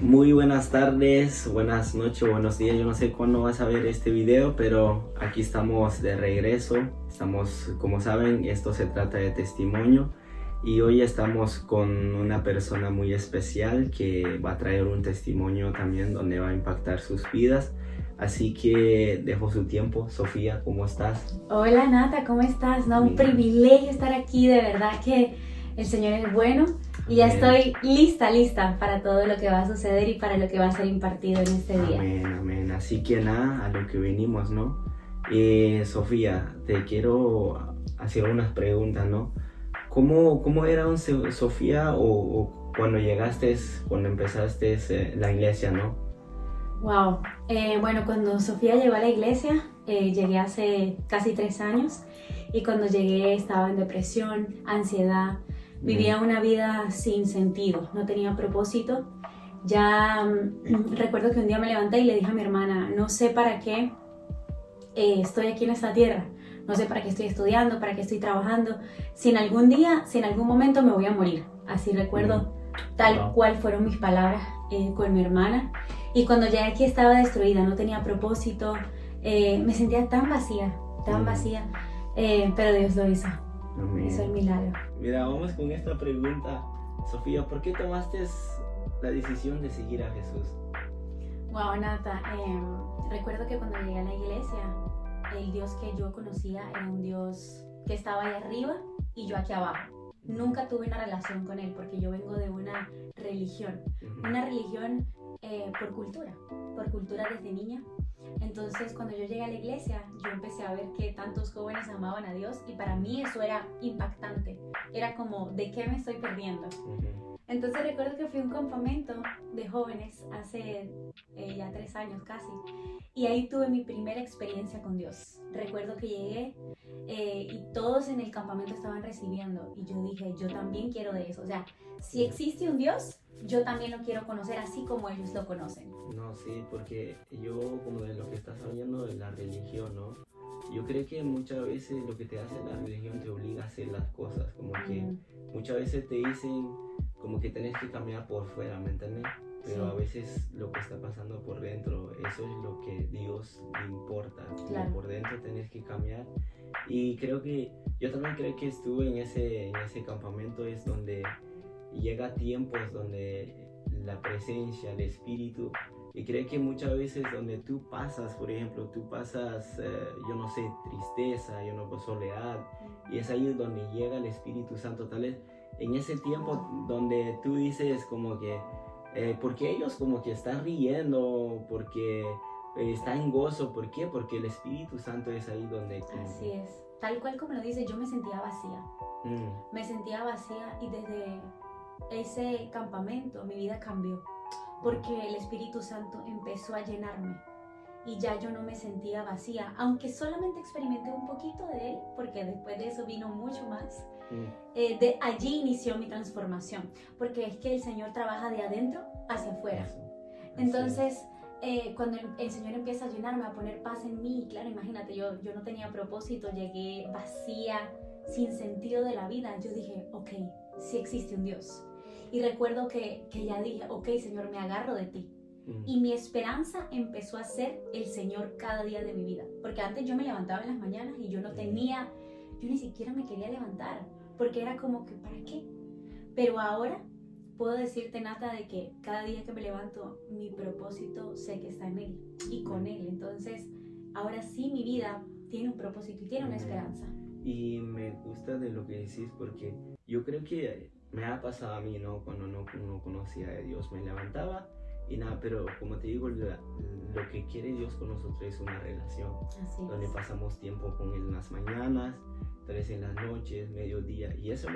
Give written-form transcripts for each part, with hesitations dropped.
Muy buenas tardes, buenas noches, buenos días. Yo no sé cuándo vas a ver este video, pero aquí estamos de regreso. Estamos, como saben, esto se trata de testimonio y hoy estamos con una persona muy especial que va a traer un testimonio también donde va a impactar sus vidas. Así que dejo su tiempo. Sofía, ¿cómo estás? Hola Nata, ¿cómo estás? No, un privilegio estar aquí, de verdad que el Señor es bueno y ya estoy lista para todo lo que va a suceder y para lo que va a ser impartido en este día. Amén, amén. Así que nada, a lo que venimos, ¿no? Sofía, te quiero hacer unas preguntas, ¿no? ¿Cómo era Sofía o cuando llegaste, cuando empezaste la iglesia, ¿no? Wow. Bueno, cuando Sofía llegó a la iglesia, llegué hace casi 3 años y cuando llegué estaba en depresión, ansiedad, vivía una vida sin sentido, no tenía propósito. Ya recuerdo que un día me levanté y le dije a mi hermana, no sé para qué estoy aquí en esta tierra, no sé para qué estoy estudiando, para qué estoy trabajando, si en algún día, si en algún momento me voy a morir. Así recuerdo tal cual fueron mis palabras con mi hermana. Y cuando ya aquí estaba destruida, no tenía propósito, me sentía tan vacía, pero Dios lo hizo. Amén. Hizo el milagro. Mira, vamos con esta pregunta. Sofía, ¿por qué tomaste la decisión de seguir a Jesús? Wow, Nata, recuerdo que cuando llegué a la iglesia, el Dios que yo conocía era un Dios que estaba ahí arriba y yo aquí abajo. Nunca tuve una relación con Él porque yo vengo de una religión por cultura desde niña. Entonces cuando yo llegué a la iglesia, yo empecé a ver que tantos jóvenes amaban a Dios y para mí eso era impactante. Era como, ¿de qué me estoy perdiendo? Entonces recuerdo que fui a un campamento de jóvenes hace ya 3 años casi y ahí tuve mi primera experiencia con Dios. Recuerdo que llegué y todos en el campamento estaban recibiendo y yo dije, yo también quiero de eso. O sea, si existe un Dios, yo también lo quiero conocer así como ellos lo conocen. No, sí, porque yo, como de lo que estás hablando de la religión, ¿no? Yo creo que muchas veces lo que te hace la religión te obliga a hacer las cosas, como que muchas veces te dicen como que tenés que cambiar por fuera, ¿me entiendes? Pero a veces lo que está pasando por dentro, eso es lo que Dios le importa. Claro. Por dentro tenés que cambiar. Y creo que, yo también creo que estuve en ese campamento, es donde llega tiempos donde la presencia, el espíritu, y creo que muchas veces donde tú pasas, por ejemplo, yo no sé, tristeza, yo no sé, soledad, y es ahí donde llega el Espíritu Santo, tal vez en ese tiempo donde tú dices como que, porque ellos como que están riendo, porque están en gozo, ¿por qué? Porque el Espíritu Santo es ahí donde... Así es, tal cual como lo dice, yo me sentía vacía, me sentía vacía y desde ese campamento mi vida cambió porque el Espíritu Santo empezó a llenarme y ya yo no me sentía vacía, aunque solamente experimenté un poquito de él, porque después de eso vino mucho más. De allí inició mi transformación, porque es que el Señor trabaja de adentro hacia afuera. Entonces, cuando el Señor empieza a llenarme, a poner paz en mí, claro, imagínate, yo no tenía propósito, llegué vacía, sin sentido de la vida. Yo dije, ok, sí existe un Dios. Y recuerdo que ya dije, ok, Señor, me agarro de ti. Y mi esperanza empezó a ser el Señor cada día de mi vida. Porque antes yo me levantaba en las mañanas y yo ni siquiera me quería levantar. Porque era como que, ¿para qué? Pero ahora puedo decirte, Nata, de que cada día que me levanto, mi propósito sé que está en Él y con Él. Entonces, ahora sí mi vida tiene un propósito y tiene una esperanza. Y me gusta de lo que decís porque yo creo que me ha pasado a mí, ¿no? Cuando no conocía a Dios, me levantaba y nada, pero como te digo, lo que quiere Dios con nosotros es una relación. Así donde pasamos tiempo con Él en las mañanas, tal vez en las noches, mediodía, y esa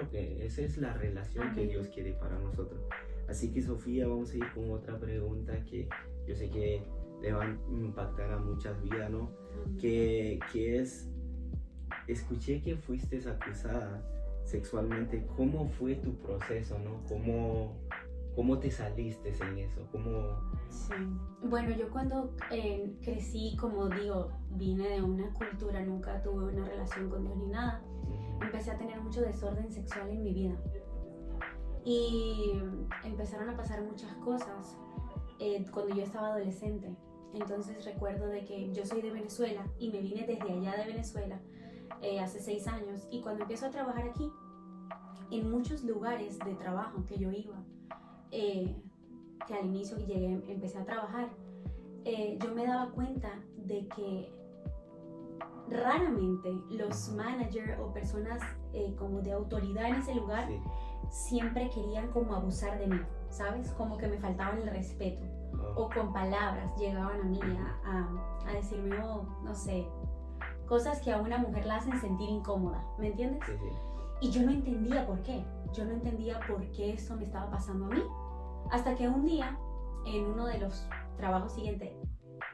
es la relación que Dios quiere para nosotros. Así que Sofía, vamos a ir con otra pregunta que yo sé que le va a impactar a muchas vidas, ¿no? Que es, escuché que fuiste acusada sexualmente. ¿Cómo fue tu proceso, no? ¿Cómo te saliste en eso? Sí. Bueno, yo cuando crecí, como digo, vine de una cultura, nunca tuve una relación con Dios ni nada. Empecé a tener mucho desorden sexual en mi vida. Y empezaron a pasar muchas cosas. cuando yo estaba adolescente. Entonces recuerdo de que yo soy de Venezuela y me vine desde allá de Venezuela hace 6 años, y cuando empiezo a trabajar aquí, en muchos lugares de trabajo que yo iba, que al inicio que llegué, empecé a trabajar, yo me daba cuenta de que raramente los managers o personas como de autoridad en ese lugar siempre querían como abusar de mí, ¿sabes? Como que me faltaban el respeto, o con palabras llegaban a mí a decirme, no sé, cosas que a una mujer la hacen sentir incómoda, ¿me entiendes? Sí. Y yo no entendía por qué. Yo no entendía por qué eso me estaba pasando a mí. Hasta que un día, en uno de los trabajos siguientes,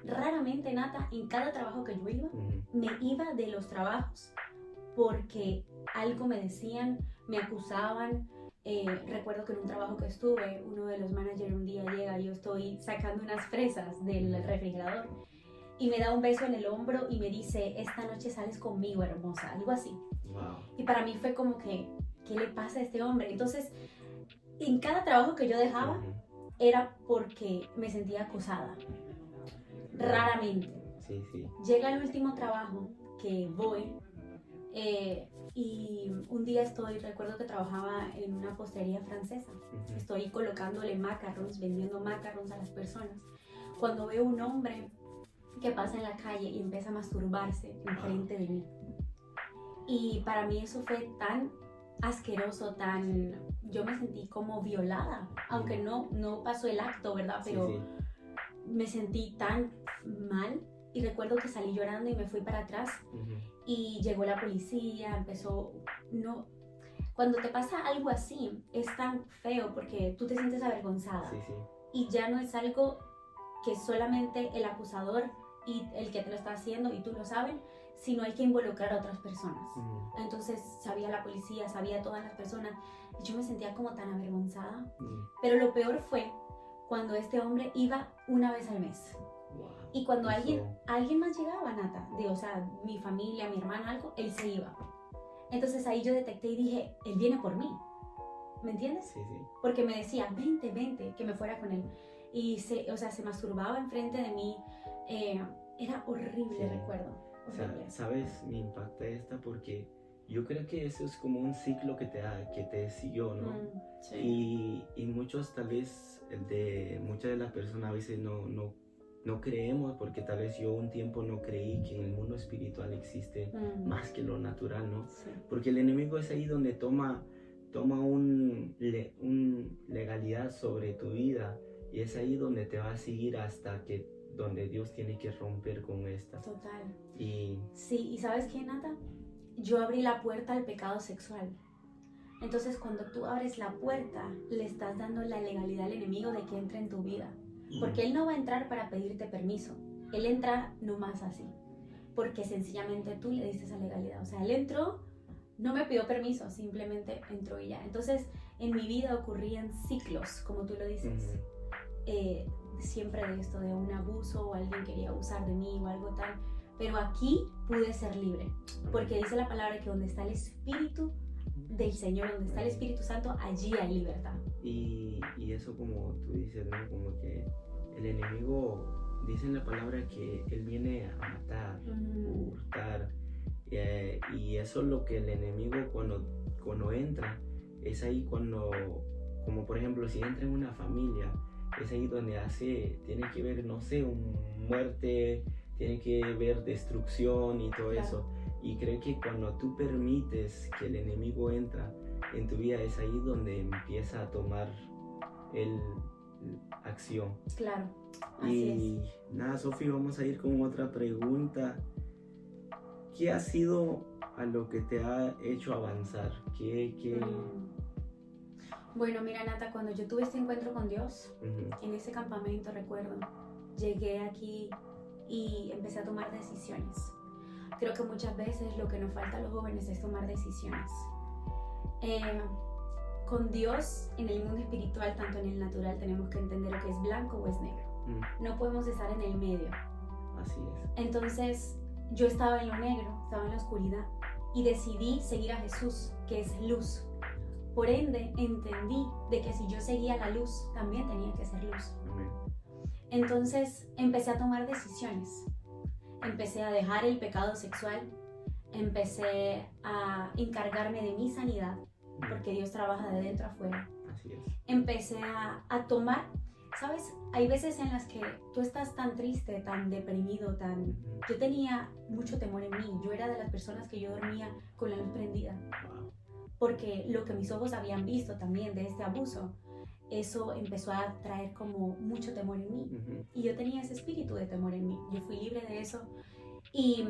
raramente, Nata, en cada trabajo que yo iba, me iba de los trabajos porque algo me decían, me acusaban. Recuerdo que en un trabajo que estuve, uno de los managers un día llega, yo estoy sacando unas fresas del refrigerador, y me da un beso en el hombro y me dice, esta noche sales conmigo, hermosa, algo así. Wow. Y para mí fue como que, ¿qué le pasa a este hombre? Entonces, en cada trabajo que yo dejaba, era porque me sentía acosada. Raramente. Sí. Llega el último trabajo que voy, y un día recuerdo que trabajaba en una postería francesa. Estoy colocándole macarons, vendiendo macarons a las personas, cuando veo un hombre que pasa en la calle y empieza a masturbarse enfrente de mí. Y para mí eso fue tan asqueroso, yo me sentí como violada, aunque no pasó el acto, ¿verdad? Pero me sentí tan mal, y recuerdo que salí llorando y me fui para atrás, y llegó la policía, cuando te pasa algo así es tan feo porque tú te sientes avergonzada, y ya no es algo que solamente el acusador y el que te lo está haciendo y tú lo sabes, sino hay que involucrar a otras personas. Entonces sabía la policía, sabía todas las personas, y yo me sentía como tan avergonzada. Pero lo peor fue cuando este hombre iba una vez al mes. Wow. Y cuando alguien más llegaba, Nata, o sea, mi familia, mi hermana, algo, él se iba. Entonces ahí yo detecté y dije, él viene por mí, ¿me entiendes? Sí. Porque me decía, vente, que me fuera con él. Y se masturbaba enfrente de mí. Era horrible, recuerdo. Horrible. ¿Sabes? Me impacta esta porque yo creo que eso es como un ciclo que te siguió, ¿no? Sí. Y muchos, tal vez, muchas de las personas a veces no creemos, porque tal vez yo un tiempo no creí que en el mundo espiritual existe más que lo natural, ¿no? Sí. Porque el enemigo es ahí donde toma un legalidad sobre tu vida, y es ahí donde te va a seguir hasta donde Dios tiene que romper con esta. Total. Sí, ¿y sabes qué, Nata? Yo abrí la puerta al pecado sexual. Entonces, cuando tú abres la puerta, le estás dando la legalidad al enemigo de que entre en tu vida. Porque él no va a entrar para pedirte permiso. Él entra nomás así, porque sencillamente tú le diste esa legalidad. O sea, él entró, no me pidió permiso, simplemente entró y ya. Entonces, en mi vida ocurrían ciclos, como tú lo dices. Siempre de esto, de un abuso, o alguien quería abusar de mí o algo tal. Pero aquí pude ser libre, porque dice la palabra que donde está el Espíritu del Señor, donde está el Espíritu Santo, allí hay libertad. Y eso, como tú dices, ¿no? Como que el enemigo, dice en la palabra que él viene a matar, hurtar, y eso es lo que el enemigo cuando entra, es ahí cuando, como por ejemplo, si entra en una familia, es ahí donde tiene que ver, no sé, muerte, tiene que ver destrucción y todo eso. Y creo que cuando tú permites que el enemigo entra en tu vida, es ahí donde empieza a tomar acción. Claro, así es. Nada, Sofi, vamos a ir con otra pregunta. ¿Qué ha sido a lo que te ha hecho avanzar? Bueno, mira, Nata, cuando yo tuve este encuentro con Dios, en ese campamento, recuerdo, llegué aquí y empecé a tomar decisiones. Creo que muchas veces lo que nos falta a los jóvenes es tomar decisiones. Con Dios, en el mundo espiritual, tanto en el natural, tenemos que entender lo que es blanco o es negro. No podemos estar en el medio. Así es. Entonces, yo estaba en lo negro, estaba en la oscuridad, y decidí seguir a Jesús, que es luz. Por ende, entendí de que si yo seguía la luz, también tenía que ser luz. Entonces empecé a tomar decisiones. Empecé a dejar el pecado sexual. Empecé a encargarme de mi sanidad, porque Dios trabaja de dentro a afuera. Así es. Empecé a tomar, ¿sabes? Hay veces en las que tú estás tan triste, tan deprimido, tan... Yo tenía mucho temor en mí. Yo era de las personas que yo dormía con la luz prendida. Porque lo que mis ojos habían visto también de este abuso, eso empezó a traer como mucho temor en mí. Y yo tenía ese espíritu de temor en mí. Yo fui libre de eso. Y,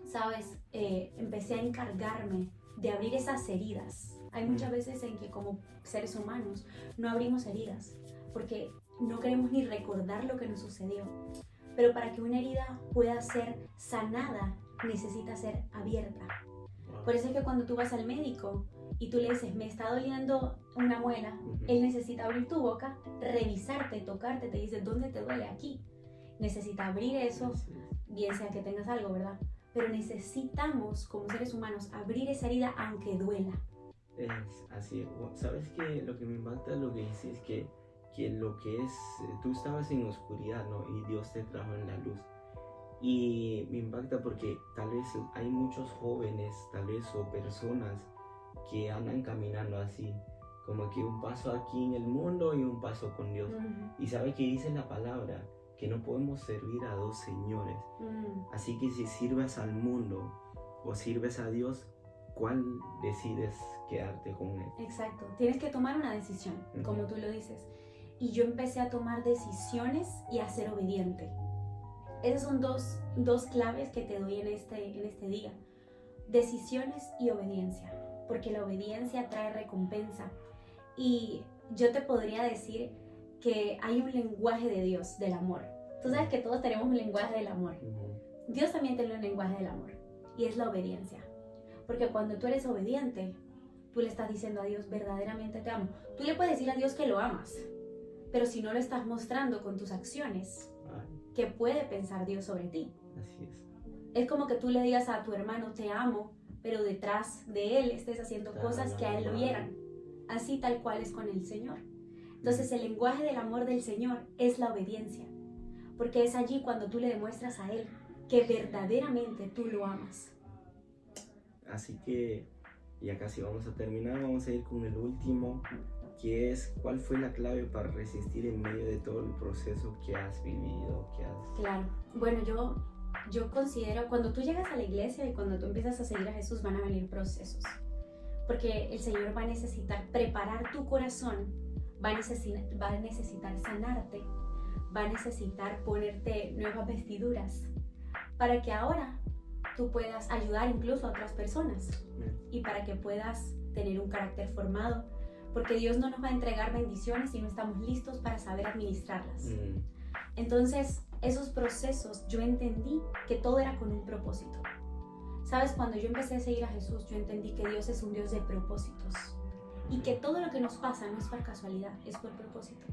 ¿sabes? Empecé a encargarme de abrir esas heridas. Hay muchas veces en que como seres humanos no abrimos heridas porque no queremos ni recordar lo que nos sucedió. Pero para que una herida pueda ser sanada, necesita ser abierta. Por eso es que cuando tú vas al médico y tú le dices, me está doliendo una muela, él necesita abrir tu boca, revisarte, tocarte, te dice, ¿dónde te duele? Aquí. Necesita abrir eso, bien sea que tengas algo, ¿verdad? Pero necesitamos, como seres humanos, abrir esa herida aunque duela. Es así. ¿Sabes qué? Lo que me impacta lo que dices es que lo que es, tú estabas en oscuridad, ¿no? Y Dios te trajo en la luz. Y me impacta porque tal vez hay muchos jóvenes, tal vez, o personas que andan caminando así, como que un paso aquí en el mundo y un paso con Dios. Y sabe que dice la palabra que no podemos servir a dos señores. Así que si sirves al mundo o sirves a Dios, ¿cuál decides quedarte con él? Exacto, tienes que tomar una decisión, como tú lo dices. Y yo empecé a tomar decisiones y a ser obediente. Esas son dos claves que te doy en este día. Decisiones y obediencia, porque la obediencia trae recompensa. Y yo te podría decir que hay un lenguaje de Dios, del amor. Tú sabes que todos tenemos un lenguaje del amor. Dios también tiene un lenguaje del amor, y es la obediencia. Porque cuando tú eres obediente, tú le estás diciendo a Dios, verdaderamente te amo. Tú le puedes decir a Dios que lo amas, pero si no lo estás mostrando con tus acciones, ¿qué puede pensar Dios sobre ti? Así es. Es como que tú le digas a tu hermano, te amo, pero detrás de él estés haciendo cosas que a él lo hieran. Así tal cual es con el Señor. Entonces el lenguaje del amor del Señor es la obediencia, porque es allí cuando tú le demuestras a Él que verdaderamente tú lo amas. Así que ya casi vamos a terminar, vamos a ir con el último, que es ¿cuál fue la clave para resistir en medio de todo el proceso que has vivido? Claro, bueno, yo considero, cuando tú llegas a la iglesia y cuando tú empiezas a seguir a Jesús, van a venir procesos, porque el Señor va a necesitar preparar tu corazón, va a necesitar sanarte, va a necesitar ponerte nuevas vestiduras, para que ahora tú puedas ayudar incluso a otras personas y para que puedas tener un carácter formado, porque Dios no nos va a entregar bendiciones si no estamos listos para saber administrarlas. Entonces, esos procesos, yo entendí que todo era con un propósito. ¿Sabes? Cuando yo empecé a seguir a Jesús, yo entendí que Dios es un Dios de propósitos y que todo lo que nos pasa no es por casualidad, es por propósito.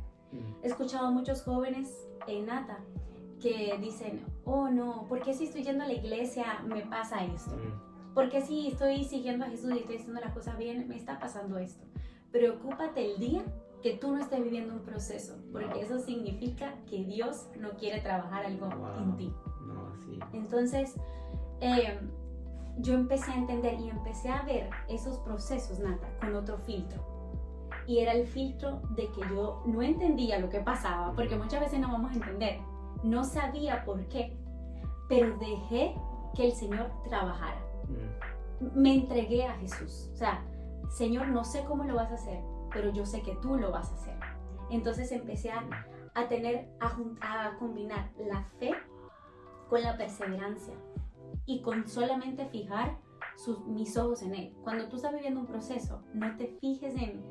He escuchado a muchos jóvenes en Nata que dicen, oh no, ¿por qué si estoy yendo a la iglesia me pasa esto? ¿Por qué si estoy siguiendo a Jesús y estoy haciendo las cosas bien me está pasando esto? Preocúpate el día que tú no estés viviendo un proceso, porque eso significa que Dios no quiere trabajar algo en ti. Entonces, yo empecé a entender y empecé a ver esos procesos, Nata, con otro filtro. Y era el filtro de que yo no entendía lo que pasaba, porque muchas veces no vamos a entender. No sabía por qué, pero dejé que el Señor trabajara. Me entregué a Jesús. O sea, Señor, no sé cómo lo vas a hacer, pero yo sé que tú lo vas a hacer. Entonces empecé a combinar la fe con la perseverancia y con solamente fijar mis ojos en Él. Cuando tú estás viviendo un proceso, no te fijes en,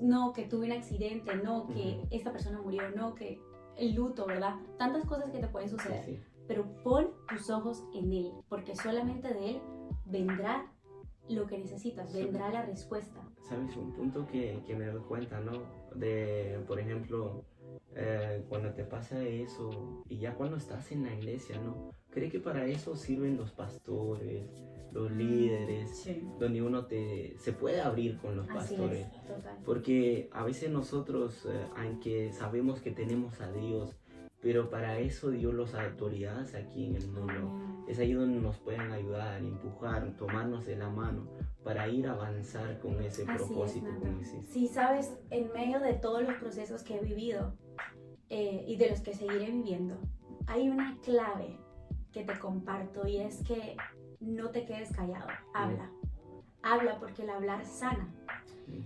no, que tuve un accidente, no, que esta persona murió, no, que el luto, ¿verdad? Tantas cosas que te pueden suceder. Sí. Pero pon tus ojos en Él, porque solamente de Él vendrá lo que necesitas, vendrá la respuesta. ¿Sabes? Un punto que me doy cuenta, ¿no? De, por ejemplo, cuando te pasa eso y ya cuando estás en la iglesia, ¿no? Creo que para eso sirven los pastores, los líderes, sí, donde uno se puede abrir con los pastores. Así es, total. Porque a veces nosotros, aunque sabemos que tenemos a Dios pero para eso dio las autoridades aquí en el mundo. Es ahí donde nos pueden ayudar, empujar, tomarnos de la mano para ir a avanzar con ese propósito. Sí, sabes, en medio de todos los procesos que he vivido y de los que seguiré viviendo, hay una clave que te comparto, y es que no te quedes callado, habla. Habla, porque el hablar sana.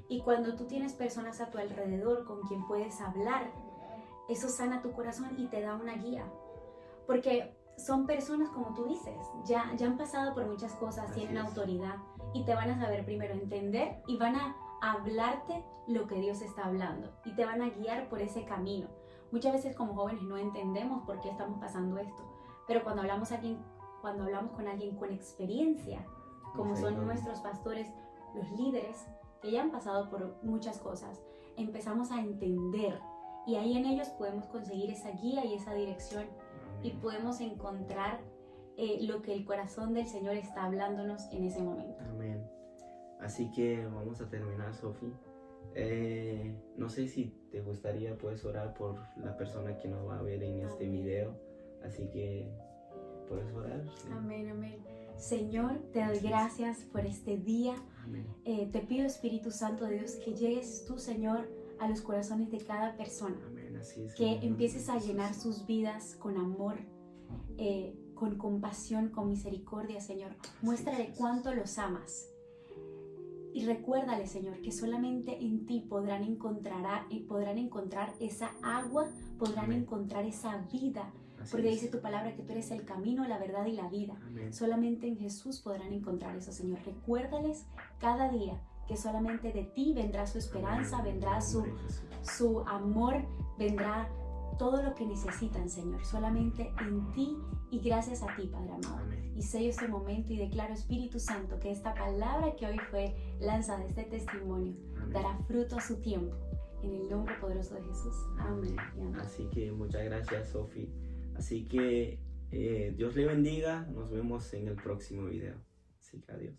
Y cuando tú tienes personas a tu alrededor con quien puedes hablar, eso sana tu corazón y te da una guía. Porque son personas, como tú dices, ya han pasado por muchas cosas, tienen autoridad y te van a saber primero entender y van a hablarte lo que Dios está hablando y te van a guiar por ese camino. Muchas veces como jóvenes no entendemos por qué estamos pasando esto, pero cuando hablamos con alguien con experiencia, como son nuestros pastores, los líderes, que ya han pasado por muchas cosas, empezamos a entender, y ahí en ellos podemos conseguir esa guía y esa dirección, y podemos encontrar lo que el corazón del Señor está hablándonos en ese momento. Amén. Así que vamos a terminar, Sofi. No sé si te gustaría, puedes orar por la persona que nos va a ver en este video. Así que, ¿puedes orar? Sí. Amén, amén. Señor, te doy gracias por este día. Te pido, Espíritu Santo de Dios, que llegues tú, Señor, a los corazones de cada persona. Amén. Así es, que empieces a llenar sus vidas con amor, con compasión, con misericordia, Señor. Muéstrale cuánto los amas. Y recuérdale, Señor, que solamente en ti podrán encontrar esa agua, podrán encontrar esa vida. Porque dice tu palabra que tú eres el camino, la verdad y la vida. Amén. Solamente en Jesús podrán encontrar eso, Señor. Recuérdales cada día que solamente de ti vendrá su esperanza, vendrá su amor, vendrá todo lo que necesitan, Señor. Solamente en ti y gracias a ti, Padre amado. Amén. Y sello este momento y declaro, Espíritu Santo, que esta palabra que hoy fue lanzada, este testimonio, dará fruto a su tiempo. En el nombre poderoso de Jesús. Amén. Amén. Así que muchas gracias, Sofi. Así que Dios le bendiga. Nos vemos en el próximo video. Así que adiós.